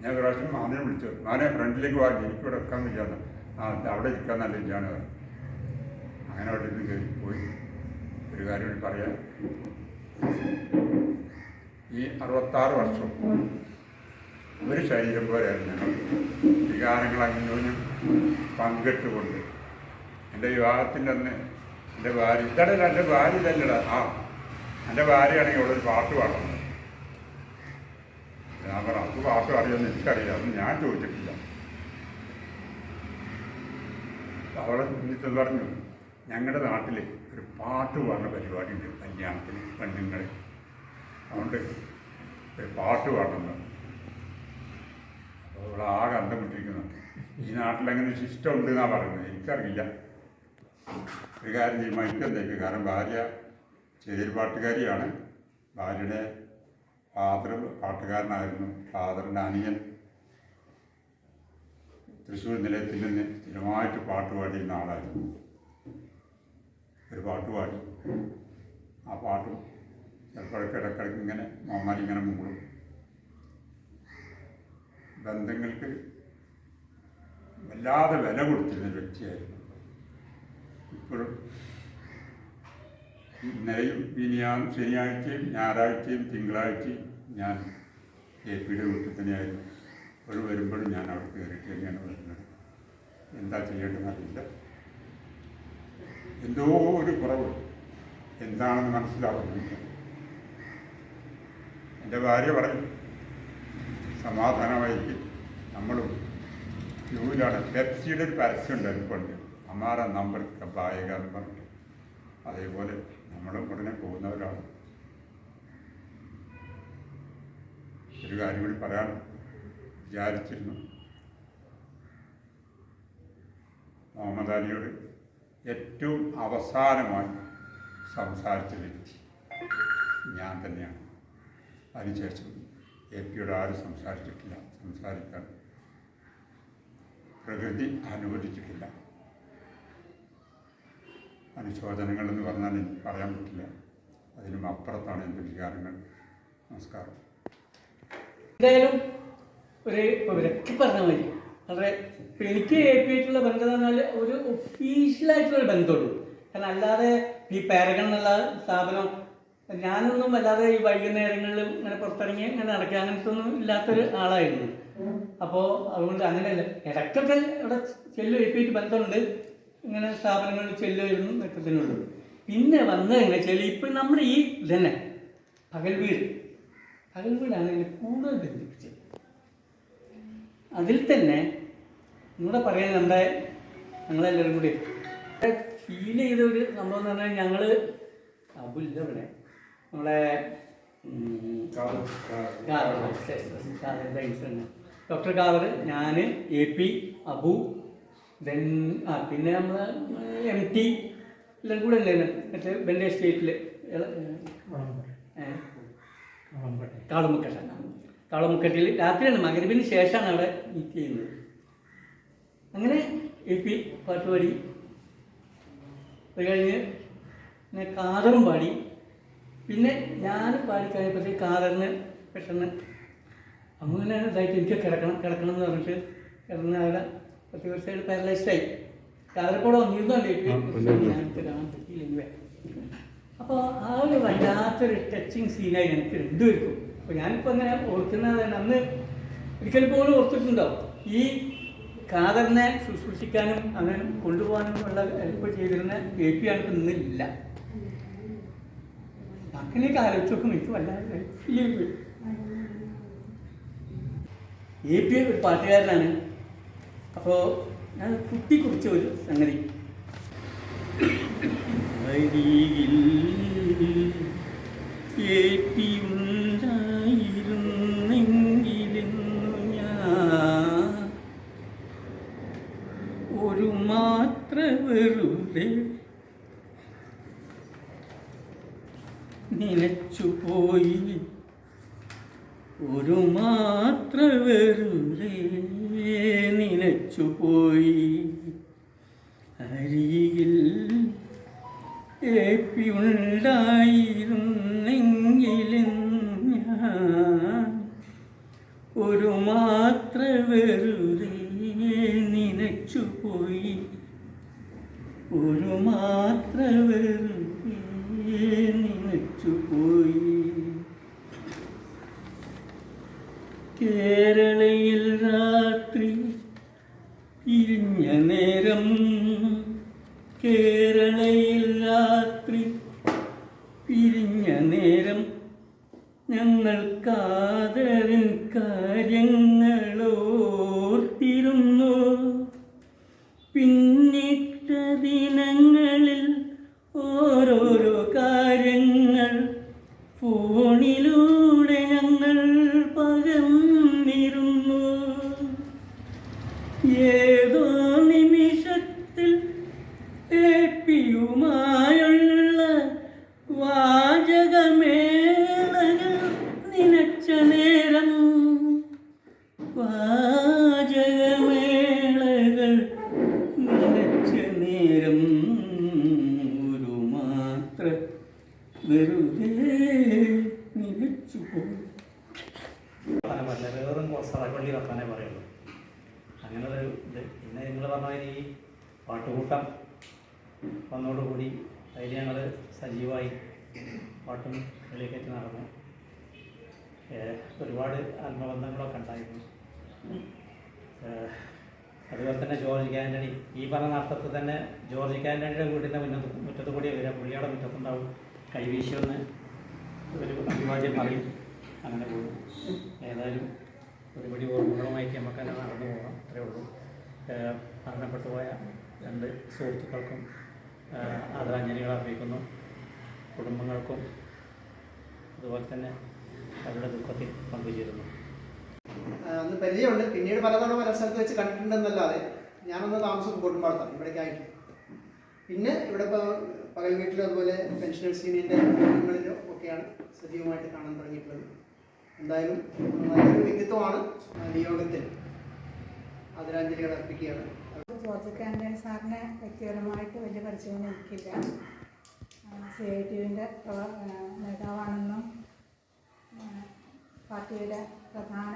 ഞാൻ പ്രാവശ്യം മാനെ വിളിച്ചു, മാനെ ഫ്രണ്ടിലേക്ക് വാങ്ങി, എനിക്കിവിടെ വെക്കാൻ വയ്യാന്ന്. അവിടെ ഇരിക്കാൻ നല്ല ഇല്ലാന്ന് പറഞ്ഞു. അങ്ങനെ അവിടെ ഇരുന്ന് കയറി പോയി. ഒരു കാര്യം പറയാം, ഈ 66 വർഷം ഒരു ശരീരം പോലെയായിരുന്നു ഞങ്ങൾ. വികാരങ്ങൾ അന്യോന്യം പങ്കിട്ടുകൊണ്ട് എൻ്റെ വിവാഹത്തിൻ്റെ അന്ന് എൻ്റെ ഭാര്യ ഇതല്ല, എൻ്റെ ഭാര്യ ഇതല്ലടാ, എൻ്റെ ഭാര്യയാണെങ്കിൽ അവിടെ ഒരു പാട്ട് പാടണം. ഞാൻ പറഞ്ഞു, അത് പാട്ട് അറിയുമെന്ന് എനിക്കറിയില്ല, അതൊന്നും ഞാൻ ചോദിച്ചിട്ടില്ല. അവളെ എന്നിട്ട് പറഞ്ഞു, ഞങ്ങളുടെ നാട്ടിൽ ഒരു പാട്ട് പാടുന്ന പരിപാടി ഉണ്ട് കല്യാണത്തിന് പെണ്ണുങ്ങൾ, അതുകൊണ്ട് ഒരു പാട്ട് പാടണം. അപ്പോൾ അവൾ ആകെ അന്തം വിട്ടിരിക്കുന്നുണ്ട്. ഈ നാട്ടിലങ്ങനെ സിസ്റ്റം ഉണ്ട് എന്നാണ് പറയുന്നത്, എനിക്കറിയില്ല. ഒരു കാര്യം തീരുമാനിക്കുന്നതേക്ക്, കാരണം ഭാര്യ ചേരുപാട്ടുകാരിയാണ്. ഭാര്യയുടെ ഫാദർ പാട്ടുകാരനായിരുന്നു. ഫാദറിൻ്റെ അനിയൻ തൃശ്ശൂർ നിലയത്തിൽ നിന്ന് സ്ഥിരമായിട്ട് പാട്ട് പാടിയിരുന്ന ആളായിരുന്നു. ഒരു പാട്ട് പാടി, ആ പാട്ടും ചിലപ്പോഴൊക്കെ ഇടയ്ക്കിടയ്ക്ക് ഇങ്ങനെ മാമാരിങ്ങനെ മൂടും. ബന്ധങ്ങൾക്ക് വല്ലാതെ വില കൊടുത്തിരുന്ന വ്യക്തിയായിരുന്നു. ഇപ്പോഴും ഇന്നലെയും ശനിയാഴ്ചയും ഞായറാഴ്ചയും തിങ്കളാഴ്ചയും ഞാൻ KPയുടെ വീട്ടിൽ തന്നെയായിരുന്നു. ഇപ്പോഴും വരുമ്പോഴും ഞാൻ അവിടെ കയറിയിട്ട് തന്നെയാണ് വരുന്നത്. എന്താ ചെയ്യേണ്ടതെന്നറിയില്ല. എന്തോ ഒരു കുറവ് എന്താണെന്ന് മനസ്സിലാവുന്നില്ല. എൻ്റെ ഭാര്യ പറയും, സമാധാനമായിരിക്കും, നമ്മളും ക്യൂവിലാണ്. പെപ്സിയുടെ ഒരു പരസ്യം ഉണ്ടായിരുന്നു കൊണ്ട്, അമാര നമ്പർ കബായക എന്ന് പറഞ്ഞിട്ട്. അതേപോലെ നമ്മളും ഉടനെ പോകുന്നവരാണ്. ഒരു കാര്യം കൂടി പറയാൻ വിചാരിച്ചിരുന്നു. മുഹമ്മദ് അലിയോട് ഏറ്റവും അവസാനമായി സംസാരിച്ച വ്യക്തി ഞാൻ തന്നെയാണ്. അതിനുശേഷം KPയോട് ആരും സംസാരിച്ചിട്ടില്ല, സംസാരിക്കാൻ പ്രകൃതി അനുവദിച്ചിട്ടില്ല. അനുശോചനങ്ങളെന്ന് പറഞ്ഞാൽ എനിക്ക് പറയാൻ പറ്റില്ല. അതിനും അപ്പുറത്താണ് എൻ്റെ വികാരങ്ങൾ. നമസ്കാരം. എന്തായാലും ഒരു ഇവരൊക്കെ പറഞ്ഞ മതി വളരെ ഇപ്പം എനിക്ക് KP ആയിട്ടുള്ള ബന്ധം എന്ന് പറഞ്ഞാൽ ഒരു ഒഫീഷ്യലായിട്ടുള്ളൊരു ബന്ധമുള്ളൂ. കാരണം അല്ലാതെ ഈ പാരഗൺ എന്നുള്ള സ്ഥാപനം ഞാനൊന്നും അല്ലാതെ ഈ വൈകുന്നേരങ്ങളിൽ ഇങ്ങനെ പുറത്തിറങ്ങി ഇങ്ങനെ നടക്കുക അങ്ങനത്തെ ഒന്നും ഇല്ലാത്തൊരു ആളായിരുന്നു. അപ്പോൾ അതുകൊണ്ട് അങ്ങനെയല്ല, ഇടയ്ക്കൊക്കെ ഇവിടെ ചെല്ലു KP ആയിട്ട് ബന്ധമുണ്ട്, ഇങ്ങനെ സ്ഥാപനങ്ങളിൽ ചെല്ലുമായിരുന്നു നൃത്തത്തിനുള്ളൂ. പിന്നെ വന്നത് എങ്ങനെ വെച്ചാൽ ഇപ്പം നമ്മുടെ ഈ ഇതന്നെ പകൽ വീടാണ് എന്നെ കൂടുതൽ ബന്ധിപ്പിച്ചത്. അതിൽ തന്നെ നിങ്ങളുടെ പറയാൻ ഞങ്ങളെല്ലാവരും കൂടി ഫീൽ ചെയ്ത ഒരു സംഭവം എന്ന് പറഞ്ഞാൽ ഞങ്ങൾ അബുല്ല ഇവിടെ നമ്മളെ ഡോക്ടർ ഖാദർ, ഞാൻ, AP, അബു, ദെൻ പിന്നെ നമ്മൾ MT എല്ലാം കൂടെ ഉണ്ടായിരുന്നു. മറ്റേ ബെൻഡേ സ്റ്റേറ്റിൽ കാളമുക്കട്ടിൽ രാത്രിയാണ്, മഗ്‌രിബിന് ശേഷമാണ് അവിടെ മീറ്റ് ചെയ്യുന്നത്. അങ്ങനെ AP പാട്ട് പാടി, അത് കഴിഞ്ഞ് പിന്നെ ഖാദറും പാടി. പിന്നെ ഞാൻ പാടിക്കഴിഞ്ഞപ്പോഴത്തേക്ക് ഖാദറിന് പെട്ടെന്ന് അങ്ങനെ ഇതായിട്ട് എനിക്ക് കിടക്കണം എന്ന് പറഞ്ഞിട്ട് കിടന്ന് അവിടെ 10 ദിവസമായിട്ട് പാരലൈസ്ഡായി. ഖാദറിപ്പോടെ വന്നിരുന്നല്ലേ ഞാനിപ്പോൾ കാണാൻ പറ്റിയില്ല. അപ്പോൾ ആ ഒരു വല്ലാത്തൊരു ടച്ചിങ് സീനായി എനിക്ക് രണ്ടുപേർക്കും. അപ്പോൾ ഞാനിപ്പോൾ അങ്ങനെ ഓർക്കുന്നത് അന്ന് ഒരിക്കൽ പോലും ഓർത്തിട്ടുണ്ടോ ഈ ഖാദറിനെ ശുശ്രൂഷിക്കാനും അങ്ങനെ കൊണ്ടുപോകാനും ഉള്ള ഹെൽപ്പ് ചെയ്തിരുന്ന KP ആണിപ്പോൾ ഇന്നില്ല. അങ്ങനെയൊക്കെ ആലോചിച്ച് നോക്കുമ്പോൾ എനിക്ക് വല്ലാതെ ഫീൽ ചെയ്തു. AP ഒരു പാട്ടുകാരനാണ്. അപ്പോൾ ഞാൻ കുറിച്ച ഒരു സംഗതി, AP ഉണ്ടായിരുന്നെങ്കിലെന്നു ഞാൻ ഒരു മാത്ര വെറുതെ നിലച്ചുപോയി, ഒരു മാത്ര വെറുതെ നിലച്ചുപോയി. അരികിൽ AP ഉണ്ടായിരുന്നെങ്കിലെന്നു ഞാൻ ഒരു മാത്ര വെറുതെ നിലച്ചുപോയി, ഒരു മാത്ര വെറുതെ നിലച്ചുപോയി. കേരളയിൽ രാത്രി പിരിഞ്ഞ നേരം, കേരളയിൽ രാത്രി പിരിഞ്ഞ നേരം ഞങ്ങൾ ഖാദറിൻ കാര്യങ്ങളോർത്തിരുന്നു. പിന്നിട്ട ദിനങ്ങളിൽ ഓരോരോ കാര്യങ്ങൾ ഫോണിലൂടെ ഞങ്ങൾ പകർന്നിരുന്നു. ഏതോ നിമിഷത്തിൽ APയുമായുള്ള വാചകമേളകൾ നിനച്ച നേരം വർത്താനം പറയില്ല, വേറും സറവള്ളി വർത്താനേ പറയുള്ളൂ. അങ്ങനെ ഒരു ഇത്. പിന്നെ നിങ്ങൾ പറഞ്ഞ ഈ പാട്ടുകൂട്ടം വന്നതോടുകൂടി അതിൽ ഞങ്ങൾ സജീവമായി പാട്ടും കളിയൊക്കെ നടന്നു. ഒരുപാട് ആത്മബന്ധങ്ങളൊക്കെ ഉണ്ടായിരുന്നു. അതുപോലെ തന്നെ ജോർജ് ആൻ്റണി, ഈ പറഞ്ഞ അർത്ഥത്തിൽ തന്നെ ജോർജ് ആൻ്റണിയുടെ വീടിൻ്റെ മുറ്റത്ത് കൂടി വരിക, പുള്ളിയുടെ മുറ്റത്തുണ്ടാവും, കൈവീശി വന്ന് ഒരു അഭിവാദ്യം പറയും, അങ്ങനെ പോകും. ഏതായാലും ഒരുപടി ഓർമ്മകളുമായിട്ട് നമുക്ക് തന്നെ നടന്നു പോകാം, അത്രയേ ഉള്ളൂ. മരണപ്പെട്ടു പോയ 2 സുഹൃത്തുക്കൾക്കും ആദരാഞ്ജലികൾ അർപ്പിക്കുന്നു. കുടുംബങ്ങൾക്കും അതുപോലെ തന്നെ അവരുടെ ദുഃഖത്തിൽ പങ്കുചേരുന്നു. അന്ന് പരിചയമുണ്ട്, പിന്നീട് പലതവണ പല സ്ഥലത്ത് വെച്ച് കണ്ടിട്ടുണ്ടെന്നല്ലാതെ ഞാനൊന്ന് താമസം കോട്ടുംപാടത്താണ് ഇവിടേക്കായിട്ട്. പിന്നെ ഇവിടെ ഇപ്പോൾ പകൽ വീട്ടിലും അതുപോലെ പെൻഷനേഴ്സ് യൂണിയൻ്റെ യോഗങ്ങളിലും ഒക്കെയാണ് സജീവമായിട്ട് കാണാൻ തുടങ്ങിയിട്ടുള്ളത്. എന്തായാലും നല്ലൊരു വ്യക്തിത്വമാണ്. യോഗത്തിൽ ആദരാഞ്ജലികൾ അർപ്പിക്കുകയാണ്. ജോർജ് ആൻ്റണി സാറിനെ വ്യക്തിപരമായിട്ട് വലിയ പരിചയമൊന്നും എനിക്കില്ല. CITUവിൻ്റെ നേതാവാണെന്നും പാർട്ടിയുടെ പ്രധാന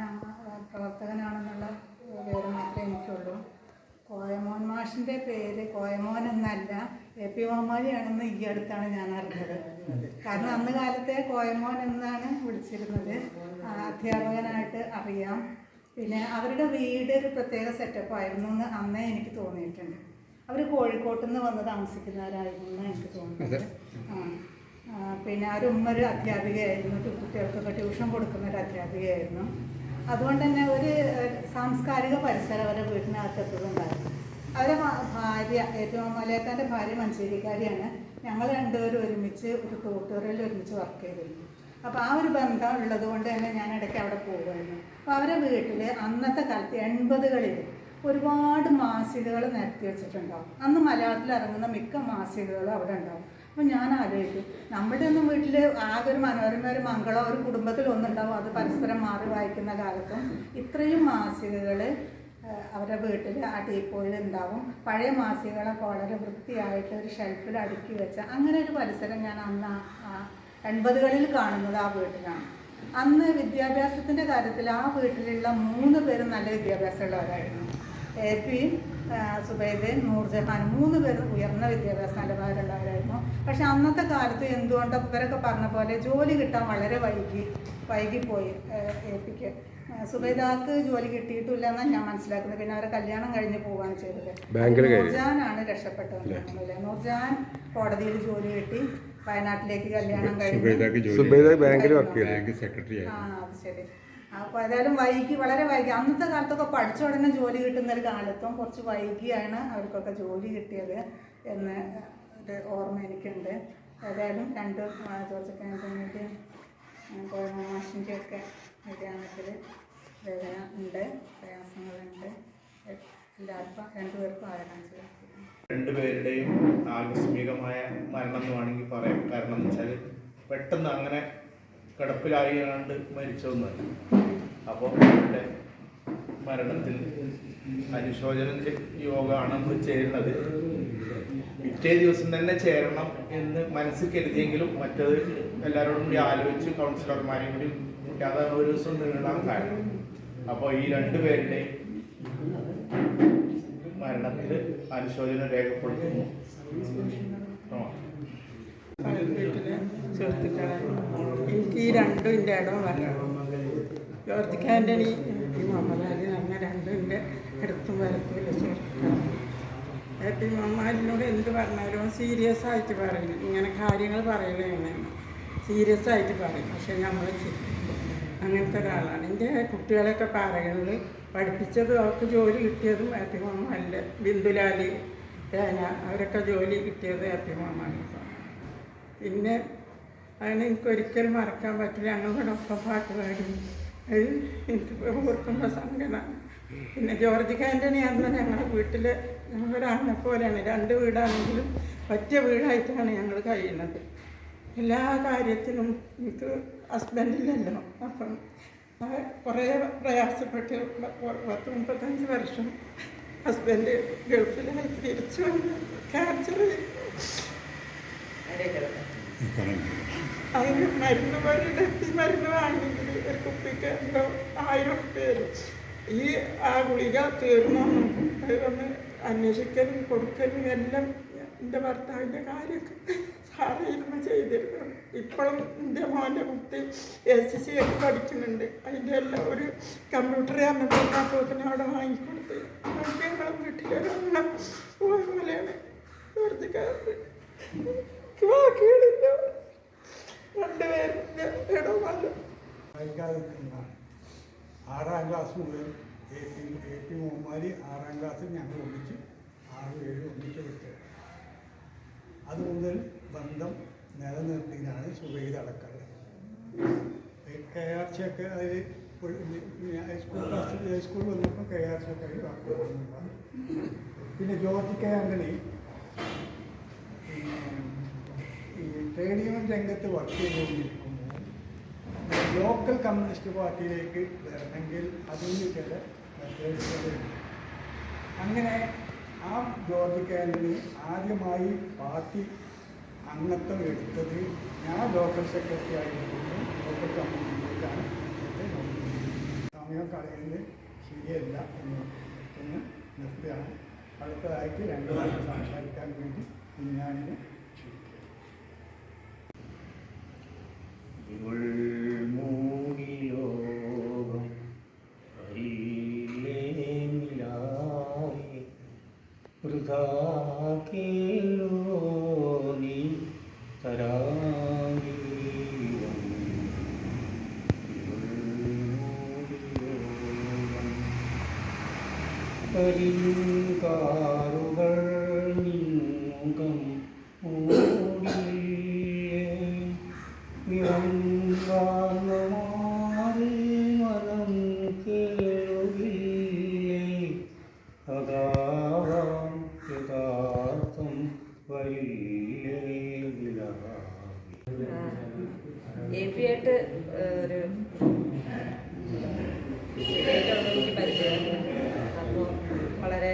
പ്രവർത്തകനാണെന്നുള്ള വിവരം മാത്രമേ എനിക്കുള്ളൂ. കോയമോൻ മാഷിൻ്റെ പേര് കോയമോൻ എന്നല്ല, AP മാമാരിയാണെന്ന് ഈ അടുത്താണ് ഞാൻ അറിഞ്ഞത്. കാരണം അന്ന് കാലത്തെ കോയമോൻ എന്നാണ് വിളിച്ചിരുന്നത്. അധ്യാപകനായിട്ട് അറിയാം. പിന്നെ അവരുടെ വീട് ഒരു പ്രത്യേക സെറ്റപ്പായിരുന്നു എന്ന് അന്നേ എനിക്ക് തോന്നിയിട്ടുണ്ട്. അവർ കോഴിക്കോട്ട് നിന്ന് വന്ന് താമസിക്കുന്നവരായിരുന്നു എന്ന് എനിക്ക് തോന്നുന്നത്. പിന്നെ ഒരു അധ്യാപികയായിരുന്നു, കുട്ടികൾക്കൊക്കെ ട്യൂഷൻ കൊടുക്കുന്ന ഒരു അധ്യാപികയായിരുന്നു. അതുകൊണ്ട് തന്നെ ഒരു സാംസ്കാരിക പരിസരം അവരുടെ വീട്ടിനകത്ത് എപ്പോഴും ഉണ്ടായിരുന്നു. അവരുടെ ഭാര്യ AP മലയാക്കാൻ്റെ ഭാര്യ മഞ്ചേരിക്കാരിയാണ്. ഞങ്ങൾ രണ്ടുപേരും ഒരുമിച്ച് ഒരു ട്യൂട്ടോറിയലിൽ ഒരുമിച്ച് വർക്ക് ചെയ്തിരുന്നു. അപ്പോൾ ആ ഒരു ബന്ധം ഉള്ളത് കൊണ്ട് തന്നെ ഞാൻ ഇടയ്ക്ക് അവിടെ പോകുമായിരുന്നു. അപ്പോൾ അവരുടെ വീട്ടിൽ അന്നത്തെ കാലത്ത് 80കളിൽ ഒരുപാട് മാസികകൾ നിരത്തി വെച്ചിട്ടുണ്ടാവും. അന്ന് മലയാളത്തിൽ ഇറങ്ങുന്ന മിക്ക മാസികകളും അവിടെ ഉണ്ടാവും. അപ്പോൾ ഞാൻ ആലോചിക്കും, നമ്മുടെ ഒന്നും വീട്ടിൽ ആകെ ഒരു മനോരമ, ഒരു മംഗളം, ഒരു കുടുംബത്തിൽ ഒന്നുണ്ടാവും. അത് പരസ്പരം മാറി വായിക്കുന്ന കാലത്തും ഇത്രയും മാസികകൾ അവരുടെ വീട്ടിൽ ആ ടീപ്പോയിൽ ഉണ്ടാവും. പഴയ മാസികകളൊക്കെ വളരെ വൃത്തിയായിട്ട് ഒരു ഷെൽഫിൽ അടുക്കി വെച്ച അങ്ങനെ ഒരു പരിസരം ഞാൻ അന്ന് 80കളിൽ കാണുന്നത് ആ വീട്ടിലാണ്. അന്ന് വിദ്യാഭ്യാസത്തിൻ്റെ കാര്യത്തിൽ ആ വീട്ടിലുള്ള 3 പേരും നല്ല വിദ്യാഭ്യാസമുള്ളവരായിരുന്നു. AP, സുബൈദ്, നൂർജഹാൻ 3 പേരും ഉയർന്ന വിദ്യാഭ്യാസ നിലവാരമുള്ളവരായിരുന്നു. പക്ഷെ അന്നത്തെ കാലത്ത് എന്തുകൊണ്ട് ഇവരൊക്കെ പറഞ്ഞ പോലെ ജോലി കിട്ടാൻ വളരെ വൈകിപ്പോയി. APക്ക് സുബൈദാക്ക് ജോലി കിട്ടിയിട്ടില്ല എന്നാണ് ഞാൻ മനസ്സിലാക്കുന്നത്. പിന്നെ അവരെ കല്യാണം കഴിഞ്ഞ് പോവുകയാണ് ചെയ്തത്. നൂർജഹാനാണ് രക്ഷപ്പെട്ടത്. നൂർജഹാൻ കോടതിയിൽ ജോലി കിട്ടി, വയനാട്ടിലേക്ക് കല്യാണം കഴിഞ്ഞു. അത് ശരി. അപ്പോൾ ഏതായാലും വളരെ വൈകി. അന്നത്തെ കാലത്തൊക്കെ പഠിച്ച ഉടനെ ജോലി കിട്ടുന്ന ഒരു കാലത്തും കുറച്ച് വൈകിയാണ് അവർക്കൊക്കെ ജോലി കിട്ടിയത് എന്ന് ഒരു ഓർമ്മ എനിക്കുണ്ട്. ഏതായാലും 2 ജോർജ് ആൻ്റണിയുടെയും മാഷിൻ്റെയൊക്കെ നിര്യാണത്തിൽ വേദന ഉണ്ട്, പ്രയാസങ്ങളുണ്ട്. എല്ലാവർക്കും 2 പേർക്കും ആദരാഞ്ജലി. 2 പേരുടെയും ആകസ്മികമായ മരണം എന്ന് വേണമെങ്കിൽ പറയാം. കാരണം എന്ന് വെച്ചാൽ പെട്ടെന്ന് അങ്ങനെ കിടപ്പിലായാണ്ട് മരിച്ചൊന്നുമല്ല. അപ്പോൾ അവരുടെ മരണത്തിൽ അനുശോചന യോഗമാണ് നമ്മൾ ചേരുന്നത്. പിറ്റേ ദിവസം തന്നെ ചേരണം എന്ന് മനസ്സിൽ കരുതിയെങ്കിലും മറ്റത് എല്ലാവരോടും കൂടി ആലോചിച്ച് കൗൺസിലർമാരെയും കൂടി അതാണ് ഒരു ദിവസം നീളാൻ കാരണം. അപ്പോൾ ഈ 2 പേരുടെയും മരണത്തിൽ അനുശോചനം രേഖപ്പെടുത്തുന്നു. സുഹൃത്തുക്കളെ, എനിക്ക് ഈ 2 എൻ്റെ ഇടം വരണം. ജോർജ് ആൻ്റണി, മുഹമ്മദ് അലി എന്ന 2 എൻ്റെ അടുത്തും വരത്തില്ല സുഹൃത്തുക്കളാണ്. AP മുഹമ്മദിനോട് എന്ത് പറഞ്ഞാലും സീരിയസ് ആയിട്ട് പറയും. ഇങ്ങനെ കാര്യങ്ങൾ പറയലാണ്, സീരിയസ് ആയിട്ട് പറയും. പക്ഷെ നമ്മൾ അങ്ങനത്തെ ഒരാളാണ്. എൻ്റെ കുട്ടികളെയൊക്കെ പാറകളിൽ പഠിപ്പിച്ചതും അവർക്ക് ജോലി കിട്ടിയതും AP മുഹമ്മദ്, ബിന്ദുലാലി, തേന അവരൊക്കെ ജോലി കിട്ടിയത് AP മുഹമ്മദ്. പിന്നെ അതിന് എനിക്കൊരിക്കലും മറക്കാൻ പറ്റില്ല. ഞങ്ങളുടെ ഒപ്പം പാട്ട് പാടി, അത് എനിക്ക് ഓർക്കുമ്പോൾ സങ്കടമാണ്. പിന്നെ ജോർജ് ആൻ്റണി അന്ന് ഞങ്ങളുടെ വീട്ടിൽ ഞങ്ങളൊരാളിനെ പോലെയാണ്. 2 വീടാണെങ്കിലും പറ്റിയ വീടായിട്ടാണ് ഞങ്ങൾ കഴിയുന്നത്. എല്ലാ കാര്യത്തിനും എനിക്ക് ഹസ്ബൻഡില്ലല്ലോ. അപ്പം കുറേ പ്രയാസപ്പെട്ട് 35 വർഷം ഹസ്ബൻഡ് ഗൾഫിലായി തിരിച്ചു വന്ന് ക്യാൻസർ അതിന് മരുന്ന് വാങ്ങിയെങ്കിൽ ഒരു കുപ്പിക്ക് എന്തോ 1000 റുപ്യ. ആ ഗുളിക തീർന്നു. അത് വന്ന് അന്വേഷിക്കലും കൊടുക്കലും എല്ലാം എൻ്റെ ഭർത്താവിൻ്റെ കാര്യമൊക്കെ സാറ് ഇരുന്ന് ചെയ്തിരുന്നു. ഇപ്പോഴും എൻ്റെ മോൻ്റെ കുട്ടി SSC ഒക്കെ പഠിക്കുന്നുണ്ട്. അതിൻ്റെ എല്ലാം ഒരു കമ്പ്യൂട്ടർ അന്നത്തോത്തിന് അവിടെ വാങ്ങിക്കൊടുത്ത് ഞങ്ങളെ വീട്ടിലൊരെണ്ണം പോലെയാണ് ജോർജിക്കാരൻ. ബാക്കികളില്ല, 2 പേരിൻ്റെ ഇടപാട്. വൈകാതിരിക്കുന്നതാണ്. 6ാം ക്ലാസ് മുതൽ AP മുഹമ്മദ് 6ാം ക്ലാസ്സിൽ ഞങ്ങൾ ഒന്നിച്ച് 6, 7 ഒന്നിച്ച് വിട്ടത്. അതുമുതൽ ബന്ധം നിലനിർത്തിയാണ് സുബൈദ അടക്കം. KRC ഒക്കെ അതിൽ ഹൈസ്കൂൾ വന്നപ്പോൾ KRC ഒക്കെ വാക്കുകളുണ്ടാകും. പിന്നെ ജോർജ് K. ആൻ്റണി ഈ ട്രേഡ് യൂണിയൻ രംഗത്ത് വർക്ക് ചെയ്തുകൊണ്ടിരിക്കുമ്പോൾ ലോക്കൽ കമ്മ്യൂണിസ്റ്റ് പാർട്ടിയിലേക്ക് വരണമെങ്കിൽ അതിന് ചില നിർദ്ദേശങ്ങളുണ്ട്. അങ്ങനെ ആ ജോർജ് K. ആൻ്റണി ആദ്യമായി പാർട്ടി അംഗത്വം എടുത്തത് ഞാൻ ലോക്കൽ സെക്രട്ടറി ആയിരിക്കുന്നു ലോക്കൽ കമ്മിറ്റിയിലേക്കാണ്. സമയം കളയുന്നത് ശരിയല്ല എന്ന് നിർത്തുകയാണ്. അടുത്തതായിട്ട് 2 വാരം സംസാരിക്കാൻ വേണ്ടി ഞാനിന് കരിങ്കാറുകൾ നിന്നുകം നിറങ്ങാർന്നമാറി മനം കേളുകില്ലേ അതാവാം യഥാർത്ഥം വരില്ലേ AP ആയിട്ട് ഒരു എനിക്ക് പരിചയം. അപ്പോൾ വളരെ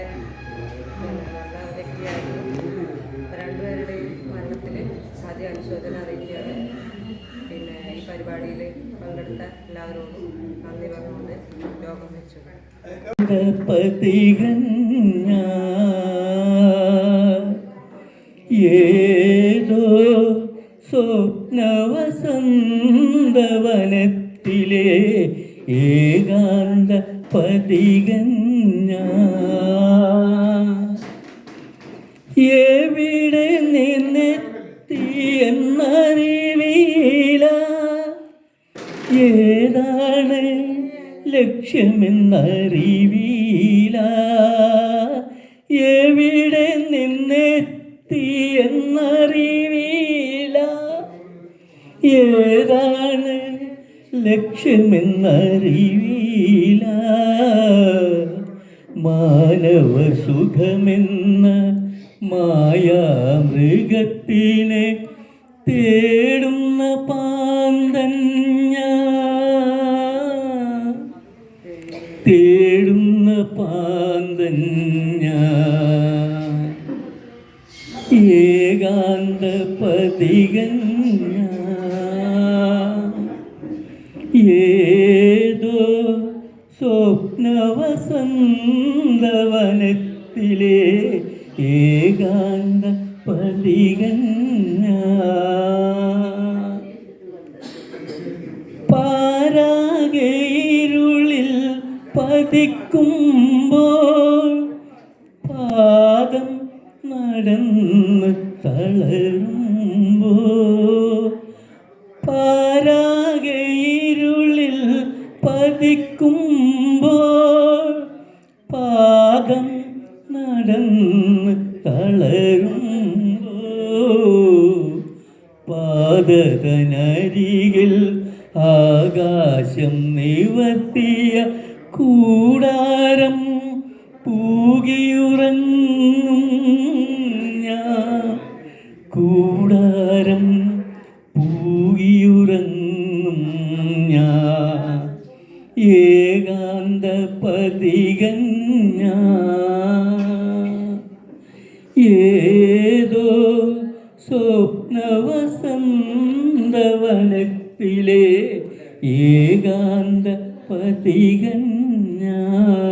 നല്ല വ്യക്തിയായിരുന്നു. 2 പേരുടെയും മരണത്തിൽ ആദ്യം അനുശോചനം അറിയിക്കുകയാണ്. പിന്നെ ഈ പരിപാടിയിൽ പങ്കെടുത്ത എല്ലാവരോടും നന്ദി പറഞ്ഞുകൊണ്ട് യോഗം വെച്ചു. ഏതോ സ്വപ്നവസന്തവനത്തിലെ ഏകാന്ത പതികഞ്ഞ എവിടെ നിന്നെത്തി എന്നറിവില്ല, ഏതാണ് ലക്ഷ്യമെന്നറിവില്ല, എവിടെ നിന്നെത്തി എന്നറിവില്ല, ഏതാണ് ലക്ഷ്യമെന്നറിവില്ല. മാനവ സുഖമെന്ന മായാമൃഗത്തിനെ തേടുന്ന പാന്തൻ ഞാൻ, തേടുന്ന പാന്തൻ ഞാൻ, ഏകാന്ത പതികൻ ഞാൻ, ഏതോ സ്വപ്നവസന്തവനത്തിലെ ഏകാന്ത പതികൻ ഞാൻ. പാരാകെ ഇരുളിൽ പതിക്കുമ്പോൾ പാദം നടന്ന് തളരുമ്പോൾ, പാരാകെ ഇരുളിൽ പതിക്കുമ്പോൾ പാദം നടന്ന് തളരുമ്പോൾ, പാദതനരികിൽ ആകാശം നിവർത്തിയ കൂടാരം പൂകിയുറങ്ങും ഞാൻ, കൂടാരം പൂകിയുറങ്ങും ഞാൻ, ഏകാന്ത പതികൻ ഞാൻ, ഏതോ സ്വപ്നവസന്തവനത്തിലെ ഏകാന്ത പതികൻ ഞാൻ